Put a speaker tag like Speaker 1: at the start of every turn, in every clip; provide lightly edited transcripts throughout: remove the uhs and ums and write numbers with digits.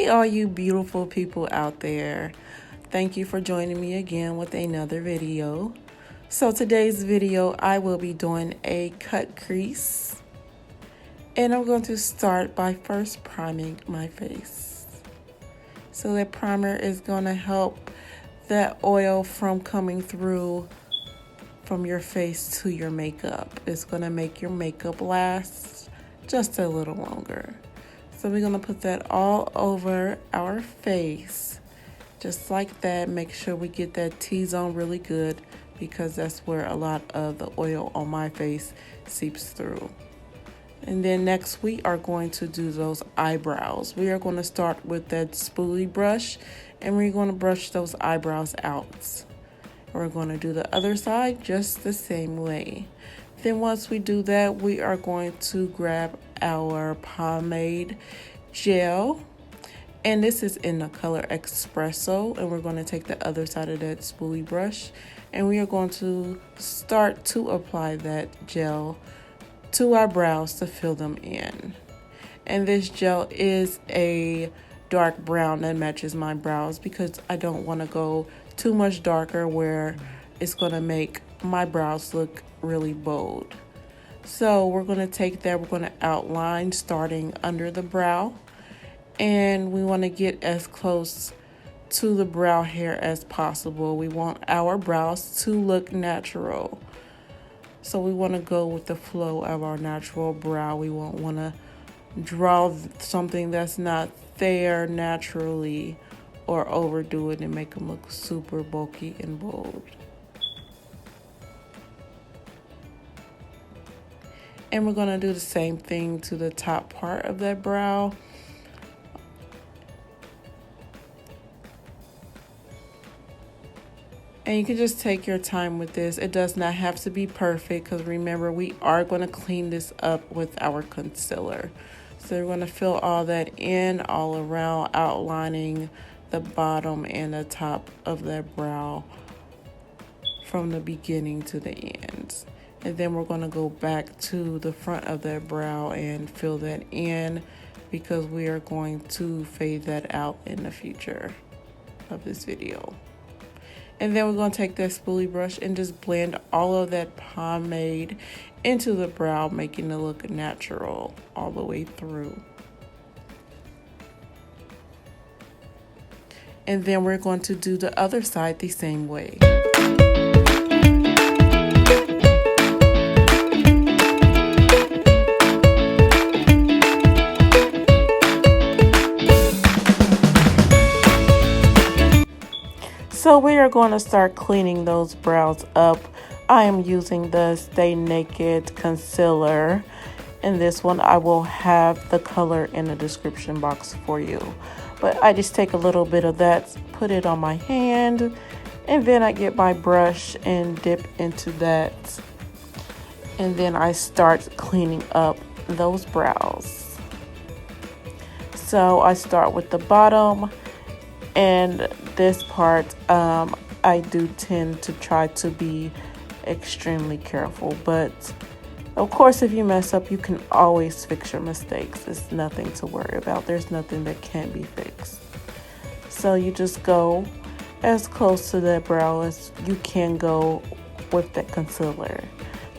Speaker 1: Hey, all you beautiful people out there. Thank you for joining me again with another video. So today's video, I will be doing a cut crease. And I'm going to start by first priming my face. So that primer is going to help that oil from coming through from your face to your makeup. It's going to make your makeup last just a little longer. So we're going to put that all over our face, just like that. Make sure we get that T-zone really good because that's where a lot of the oil on my face seeps through. And then next we are going to do those eyebrows. We are going to start with that spoolie brush and we're going to brush those eyebrows out. We're going to do the other side just the same way. Then once we do that, we are going to grab our pomade gel. And this is in the color Expresso. And we're going to take the other side of that spoolie brush. And we are going to start to apply that gel to our brows to fill them in. And this gel is a dark brown that matches my brows because I don't want to go too much darker where it's going to make my brows look really bold. So we're going to take that, we're going to outline starting under the brow, and we want to get as close to the brow hair as possible. We want our brows to look natural. So we want to go with the flow of our natural brow. We won't want to draw something that's not there naturally or overdo it and make them look super bulky and bold. And we're going to do the same thing to the top part of that brow. And you can just take your time with this. It does not have to be perfect because remember, we are going to clean this up with our concealer. So we're going to fill all that in all around, outlining the bottom and the top of that brow from the beginning to the end. And then we're going to go back to the front of that brow and fill that in because we are going to fade that out in the future of this video. And then we're going to take that spoolie brush and just blend all of that pomade into the brow, making it look natural all the way through. And then we're going to do the other side the same way. So we are going to start cleaning those brows up. I am using the Stay Naked concealer. In this one, I will have the color in the description box for you. But I just take a little bit of that, put it on my hand, and then I get my brush and dip into that. And then I start cleaning up those brows. So I start with the bottom. And this part, I do tend to try to be extremely careful. But of course, if you mess up, you can always fix your mistakes. It's nothing to worry about. There's nothing that can't be fixed. So you just go as close to that brow as you can go with that concealer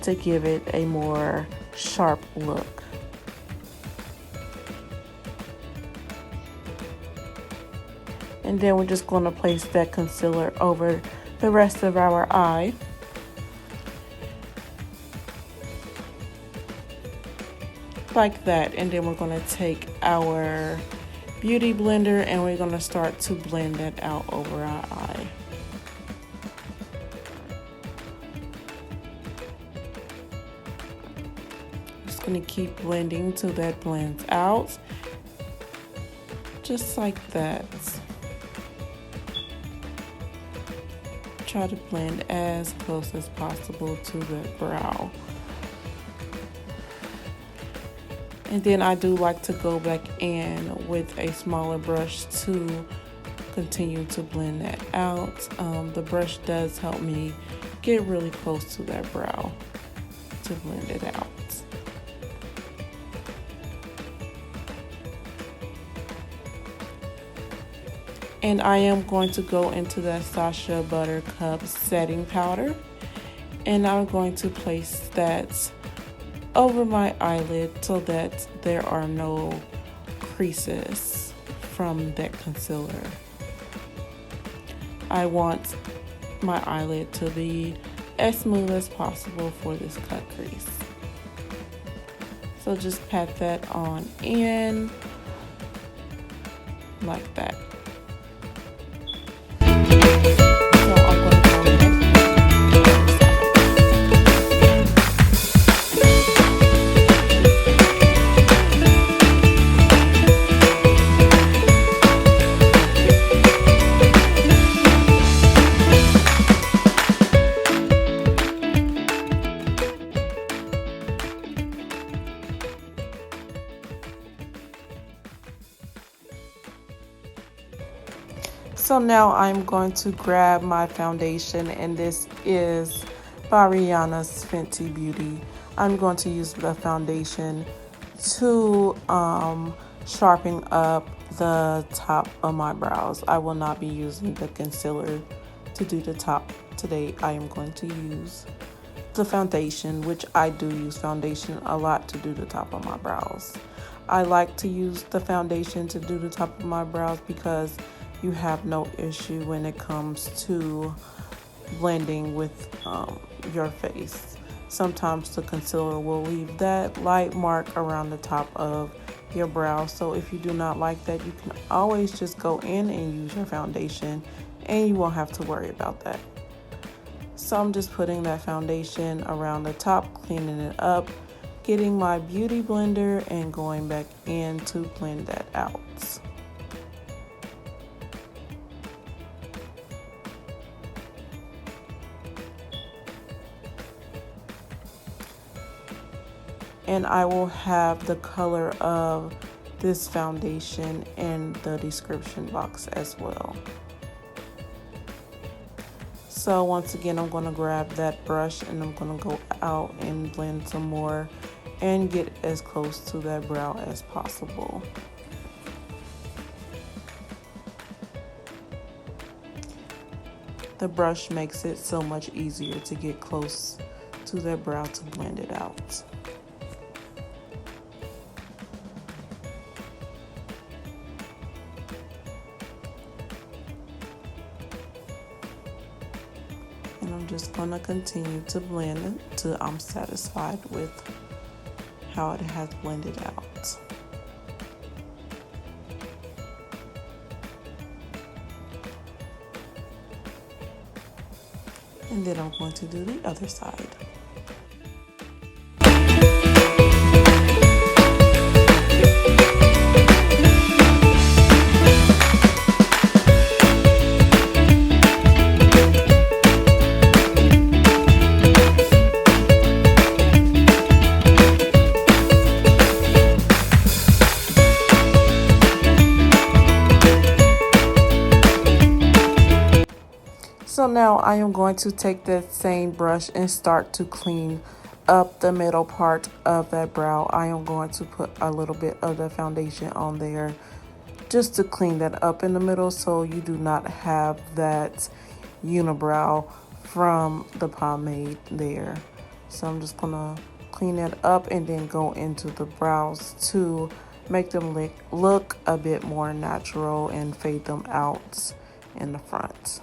Speaker 1: to give it a more sharp look. And then we're just going to place that concealer over the rest of our eye. Like that. And then we're going to take our beauty blender and we're going to start to blend that out over our eye. Just going to keep blending till that blends out. Just like that. Try to blend as close as possible to the brow. And then I do like to go back in with a smaller brush to continue to blend that out. The brush does help me get really close to that brow to blend it out. And I am going to go into that Sacha Buttercup setting powder. And I'm going to place that over my eyelid so that there are no creases from that concealer. I want my eyelid to be as smooth as possible for this cut crease. So just pat that on in like that. So I'm going to go next. So now I'm going to grab my foundation, and this is by Rihanna's Fenty Beauty. I'm going to use the foundation to sharpen up the top of my brows. I will not be using the concealer to do the top today. I am going to use the foundation, which I do use foundation a lot to do the top of my brows. I like to use the foundation to do the top of my brows because you have no issue when it comes to blending with your face. Sometimes the concealer will leave that light mark around the top of your brow. So if you do not like that, you can always just go in and use your foundation and you won't have to worry about that. So I'm just putting that foundation around the top, cleaning it up, getting my beauty blender and going back in to blend that out. And I will have the color of this foundation in the description box as well. So once again, I'm going to grab that brush and I'm going to go out and blend some more and get as close to that brow as possible. The brush makes it so much easier to get close to that brow to blend it out. And I'm just going to continue to blend it till I'm satisfied with how it has blended out. And then I'm going to do the other side. So now I am going to take that same brush and start to clean up the middle part of that brow. I am going to put a little bit of the foundation on there just to clean that up in the middle so you do not have that unibrow from the pomade there. So I'm just gonna clean that up and then go into the brows to make them look a bit more natural and fade them out in the front.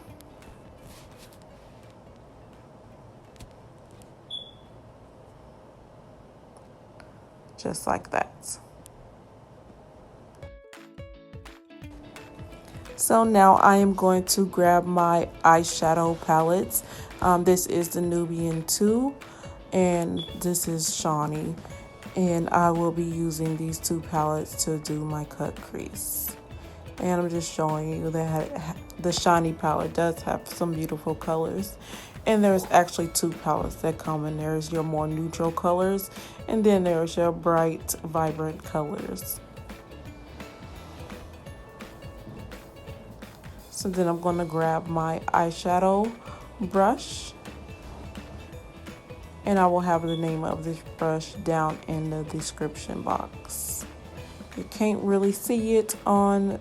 Speaker 1: Just like that. So now I am going to grab my eyeshadow palettes. This is the Nubian 2 and this is Shany. And I will be using these two palettes to do my cut crease. And I'm just showing you that the Shany palette does have some beautiful colors. And there's actually two palettes that come in. There's your more neutral colors, and then there's your bright, vibrant colors. So then I'm going to grab my eyeshadow brush, and I will have the name of this brush down in the description box. You can't really see it on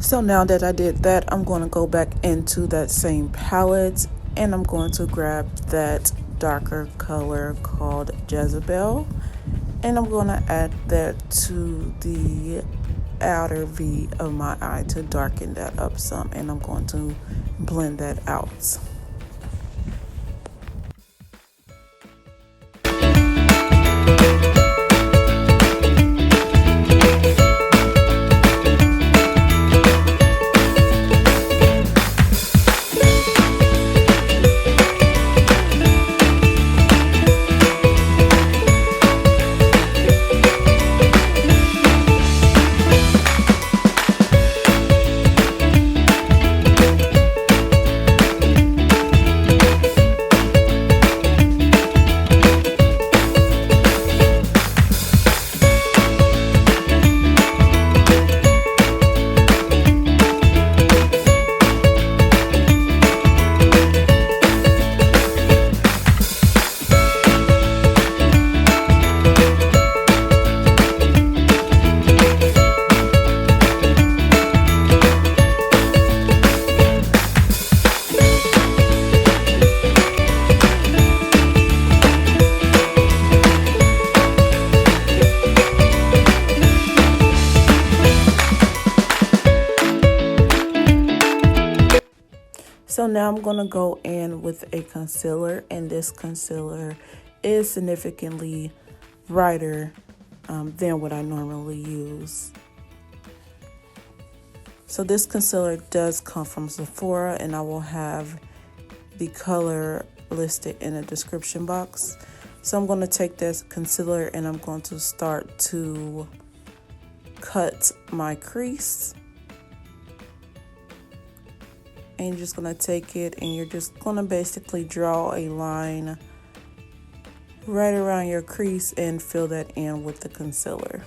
Speaker 1: So now that I did that, I'm going to go back into that same palette and I'm going to grab that darker color called Jezebel, and I'm going to add that to the outer V of my eye to darken that up some, and I'm going to blend that out. So now I'm going to go in with a concealer, and this concealer is significantly brighter than what I normally use. So this concealer does come from Sephora, and I will have the color listed in the description box. So I'm going to take this concealer and I'm going to start to cut my crease. And you're just going to take it and you're just going to basically draw a line right around your crease and fill that in with the concealer.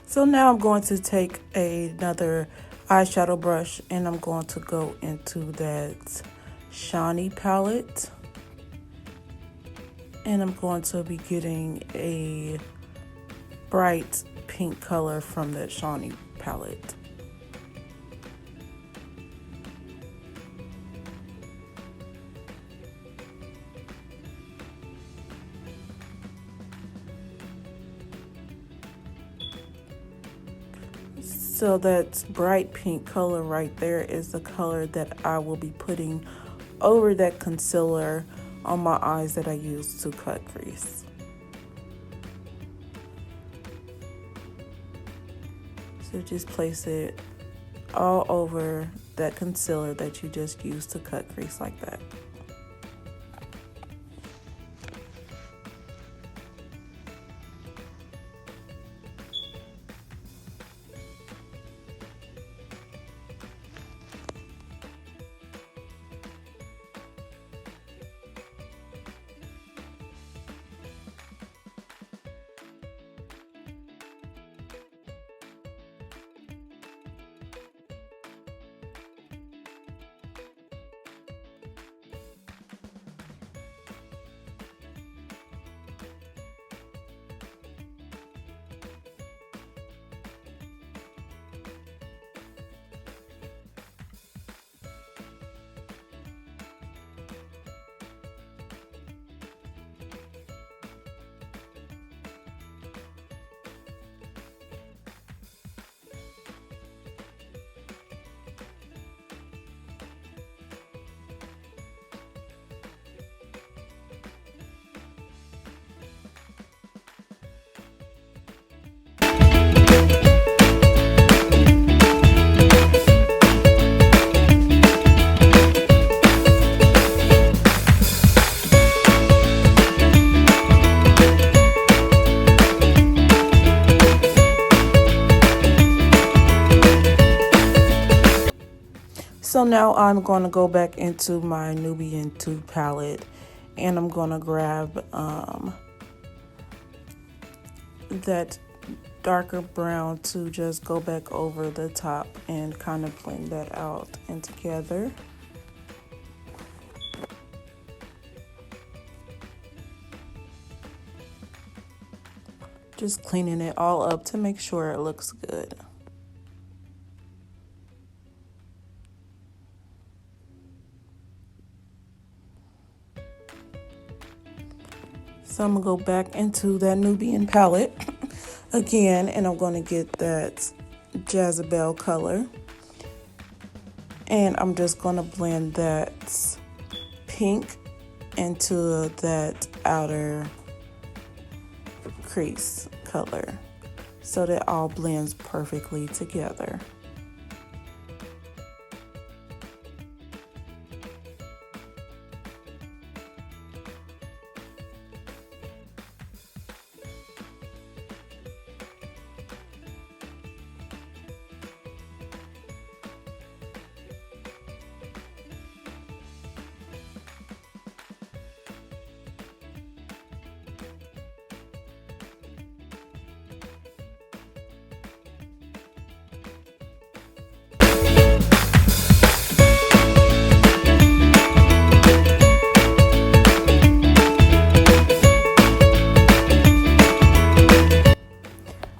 Speaker 1: So now I'm going to take another eyeshadow brush and I'm going to go into that Shany palette. And I'm going to be getting a bright pink color from that Shany palette. So that bright pink color right there is the color that I will be putting over that concealer on my eyes that I use to cut crease. So just place it all over that concealer that you just used to cut crease like that. now I'm going to go back into my Nubian 2 palette, and I'm going to grab that darker brown to just go back over the top and kind of blend that out and together. Just cleaning it all up to make sure it looks good. So I'm gonna go back into that Nubian palette again, and I'm gonna get that Jezebel color. And I'm just gonna blend that pink into that outer crease color so that all blends perfectly together.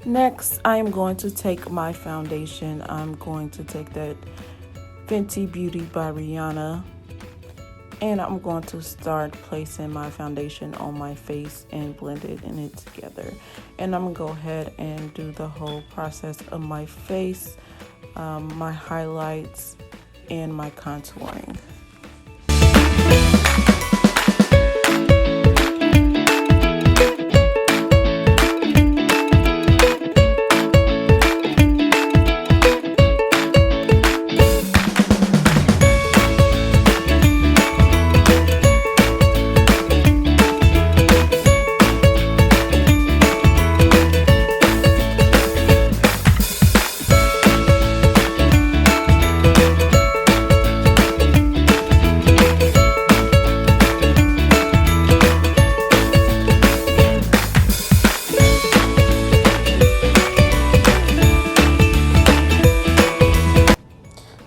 Speaker 1: Next, I am going to take my foundation. I'm going to take that Fenty Beauty by Rihanna, and I'm going to start placing my foundation on my face and blend it in it together. And I'm going to go ahead and do the whole process of my face, my highlights, and my contouring.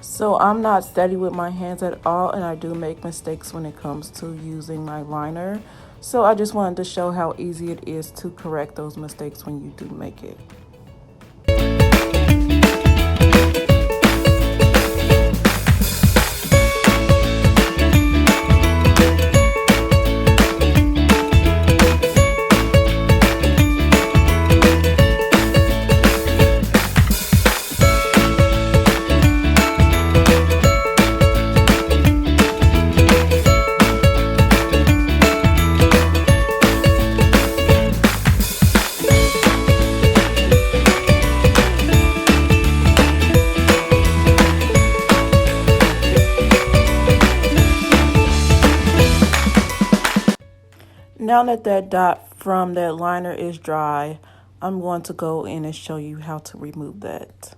Speaker 1: So I'm not steady with my hands at all, and I do make mistakes when it comes to using my liner. So I just wanted to show how easy it is to correct those mistakes when you do make it. Now that that dot from that liner is dry, I'm going to go in and show you how to remove that.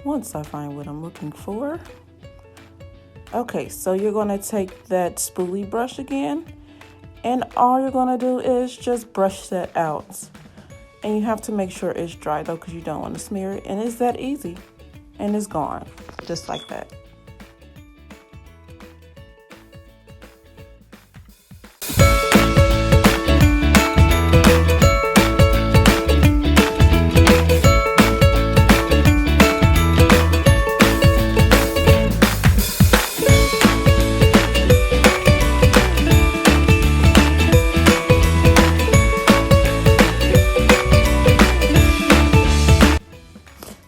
Speaker 1: Once I find what I'm looking for. Okay, so you're going to take that spoolie brush again, and all you're going to do is just brush that out. And you have to make sure it's dry though, because you don't want to smear it, and it's that easy. And it's gone, just like that.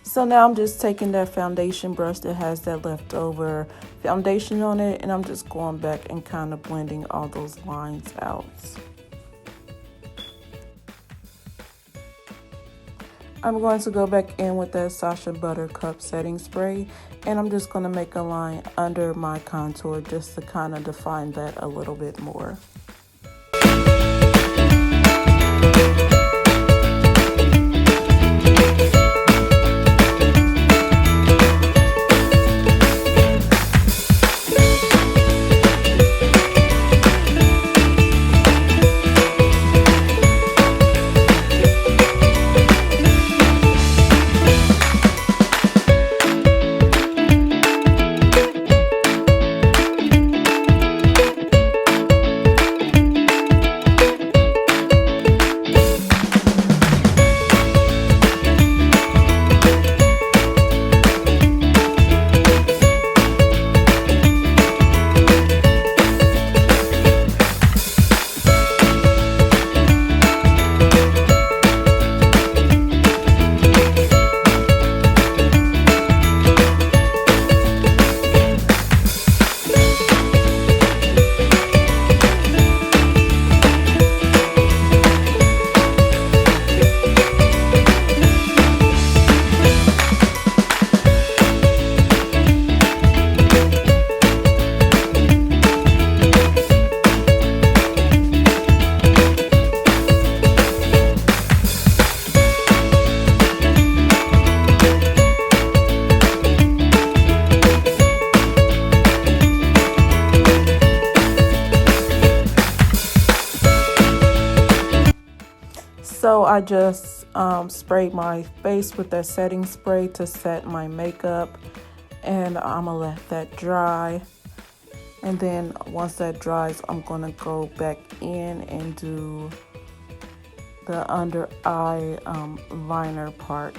Speaker 1: So now I'm just taking that foundation brush that has that leftover foundation on it, and I'm just going back and kind of blending all those lines out. I'm going to go back in with that Sacha Buttercup setting spray, and I'm just going to make a line under my contour just to kind of define that a little bit more. So I just sprayed my face with that setting spray to set my makeup, and I'm gonna let that dry. And then once that dries, I'm gonna go back in and do the under eye liner part.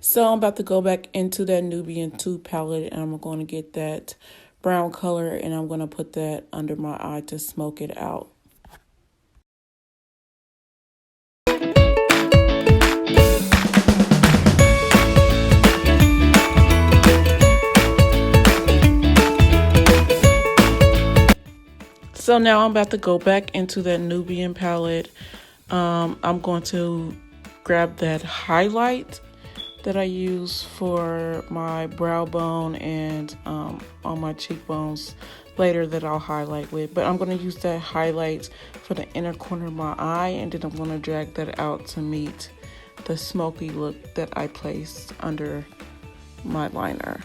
Speaker 1: So I'm about to go back into that Nubian 2 palette, and I'm going to get that brown color, and I'm going to put that under my eye to smoke it out. So now I'm about to go back into that Nubian palette. I'm going to grab that highlight that I use for my brow bone and on my cheekbones later that I'll highlight with. But I'm going to use that highlight for the inner corner of my eye, and then I'm going to drag that out to meet the smoky look that I placed under my liner.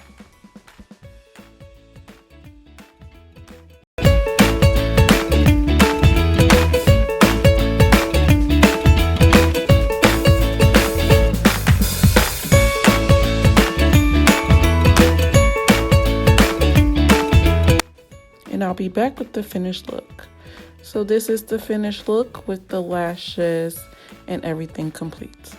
Speaker 1: I'll be back with the finished look. So this is the finished look with the lashes and everything complete.